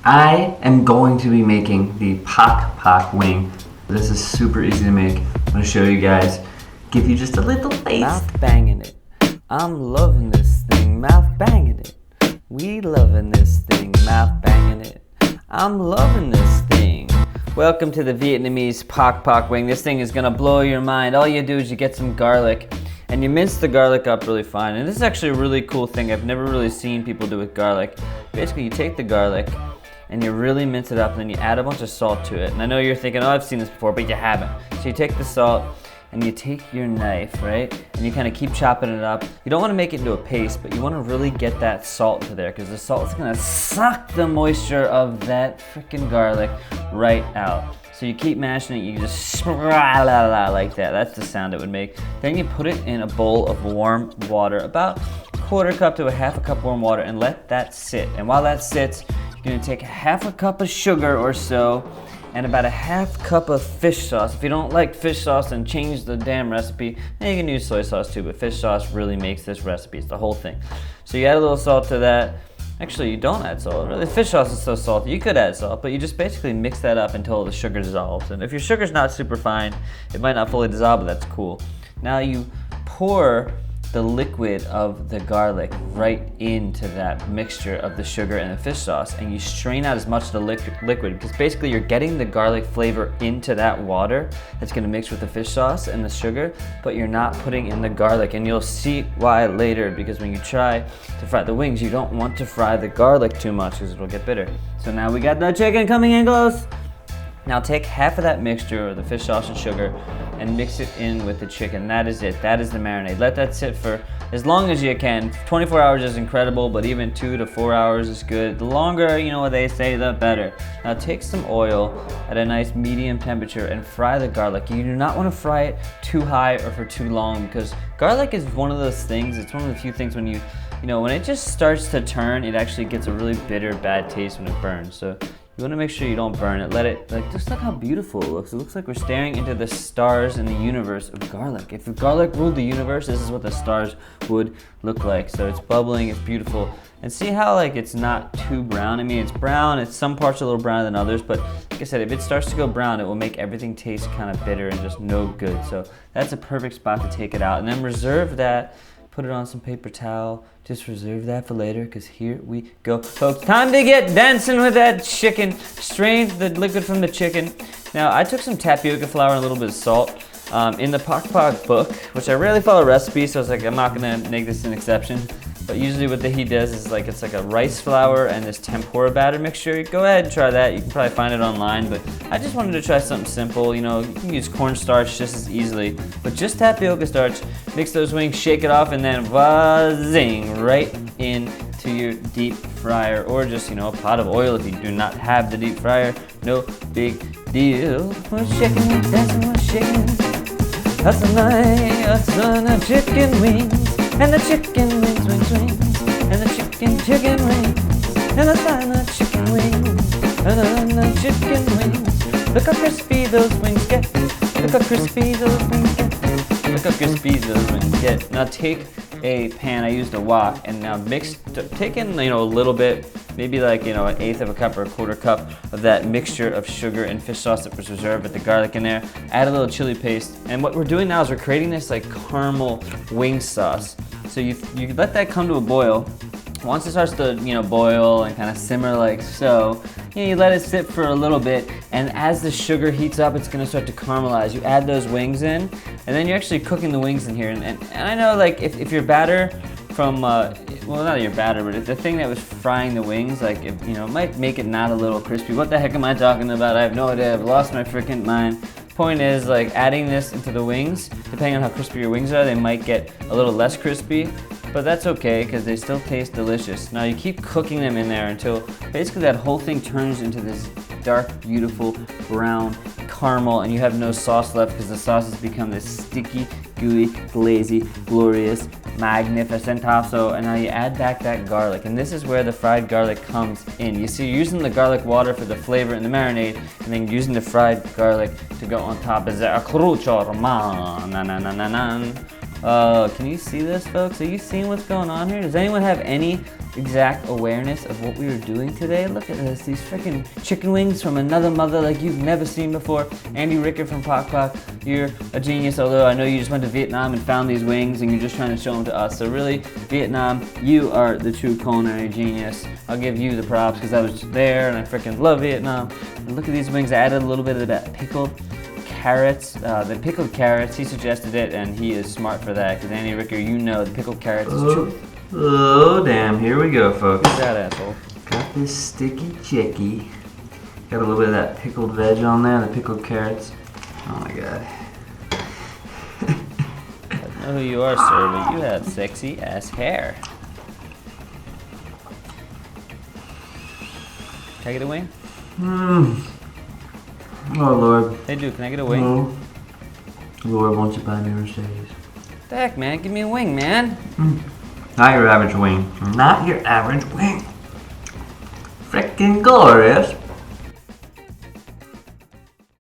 I am going to be making the Pok Pok wing. This is super easy to make. I'm gonna show you guys, give you just a little taste. Mouth banging it. I'm loving this thing. Mouth banging it. We loving this thing. Mouth banging it. I'm loving this thing. Welcome to the Vietnamese Pok Pok wing. This thing is gonna blow your mind. All you do is you get some garlic and you mince the garlic up really fine. And this is actually a really cool thing I've never really seen people do with garlic. Basically, you take the garlic and you really mince it up, and then you add a bunch of salt to it. And I know you're thinking, oh, I've seen this before, but you haven't. So you take the salt and you take your knife, right? And you kind of keep chopping it up. You don't want to make it into a paste, but you want to really get that salt to there, because the salt is gonna suck the moisture of that freaking garlic right out. So you keep mashing it, you just like that. That's the sound it would make. Then you put it in a bowl of warm water, about a quarter cup to a half a cup warm water, and let that sit. And while that sits, you're gonna take a half a cup of sugar or so, and about a half cup of fish sauce. If you don't like fish sauce, then change the damn recipe. And you can use soy sauce too, but fish sauce really makes this recipe. It's the whole thing. So you add a little salt to that. Actually, you don't add salt. Really, fish sauce is so salty. You could add salt, but you just basically mix that up until the sugar dissolves. And if your sugar's not super fine, it might not fully dissolve, but that's cool. Now you pour the liquid of the garlic right into that mixture of the sugar and the fish sauce, and you strain out as much of the liquid, because basically you're getting the garlic flavor into that water that's going to mix with the fish sauce and the sugar, but you're not putting in the garlic. And you'll see why later, because when you try to fry the wings, you don't want to fry the garlic too much because it'll get bitter. So now we got the chicken coming in close. Now take half of that mixture of the fish sauce and sugar and mix it in with the chicken. That is it. That is the marinade. Let that sit for as long as you can. 24 hours is incredible, but even 2 to 4 hours is good. The longer, you know what they say, the better. Now take some oil at a nice medium temperature and fry the garlic. You do not want to fry it too high or for too long, because garlic is one of those things, it's one of the few things when when it just starts to turn, it actually gets a really bitter, bad taste when it burns. So you want to make sure you don't burn it. Let it, just look how beautiful it looks. It looks like we're staring into the stars in the universe of garlic. If garlic ruled the universe, this is what the stars would look like. So it's bubbling, it's beautiful. And see how it's not too brown? I mean, it's brown, it's some parts are a little browner than others, but like I said, if it starts to go brown, it will make everything taste kind of bitter and just no good. So that's a perfect spot to take it out. And then reserve that. Put it on some paper towel. Just reserve that for later, because here we go. Folks, time to get dancing with that chicken. Strain the liquid from the chicken. Now, I took some tapioca flour and a little bit of salt. In the Pok Pok book, which I rarely follow recipes, so I was like, I'm not gonna make this an exception. But usually what he does is it's like a rice flour and this tempura batter mixture. Go ahead and try that. You can probably find it online, but I just wanted to try something simple. You can use cornstarch just as easily, but just tapioca starch. Mix those wings, shake it off, and then zing right into your deep fryer, or just a pot of oil if you do not have the deep fryer. No big deal. We're shaking, we're dancing, we're shaking. That's a night, that's on a chicken wings. And the chicken wings, wings, wings. And the chicken wings. And the fine chicken wings. And the chicken wings. Look how crispy those wings get. Look how crispy those wings get. Look how crispy those wings get. Now take a pan, I used a wok, and now take in a little bit, maybe an eighth of a cup or a quarter cup of that mixture of sugar and fish sauce that was reserved with the garlic in there. Add a little chili paste, and what we're doing now is we're creating this caramel wing sauce. So you let that come to a boil. Once it starts to boil and kind of simmer like so, you let it sit for a little bit, and as the sugar heats up, it's gonna start to caramelize. You add those wings in, and then you're actually cooking the wings in here. And I know if your batter from well, not your batter, but the thing that was frying the wings, it might make it not a little crispy. What the heck am I talking about? I have no idea. I've lost my freaking mind. Point is, adding this into the wings, depending on how crispy your wings are, they might get a little less crispy, but that's okay because they still taste delicious. Now you keep cooking them in there until basically that whole thing turns into this dark, beautiful brown caramel, and you have no sauce left because the sauce has become this sticky, gooey, glazy, glorious, magnificent tasso. And now you add back that garlic, and this is where the fried garlic comes in. You see, you're using the garlic water for the flavor and the marinade, and then using the fried garlic to go on top. Is that a crucial man? Can you see this, folks? Are you seeing what's going on here? Does anyone have any exact awareness of what we were doing today? Look at this, these freaking chicken wings from another mother like you've never seen before. Andy Ricker from Pok Pok, you're a genius, although I know you just went to Vietnam and found these wings and you're just trying to show them to us. So really, Vietnam, you are the true culinary genius. I'll give you the props because I was just there and I freaking love Vietnam. And look at these wings. I added a little bit of that pickled carrots, the pickled carrots. He suggested it and he is smart for that because Andy Ricker, you know the pickled carrots is true. Oh, damn. Here we go, folks. Who's that asshole? Got this sticky chicky. Got a little bit of that pickled veg on there, the pickled carrots. Oh my god. I don't know who you are, sir, but you have sexy ass hair. Can I get a wing? Oh Lord. Hey dude, can I get a wing? No. Lord wants to buy me a Mercedes. The heck, man? Give me a wing, man. Not your average wing. Not your average wing. Frickin' glorious.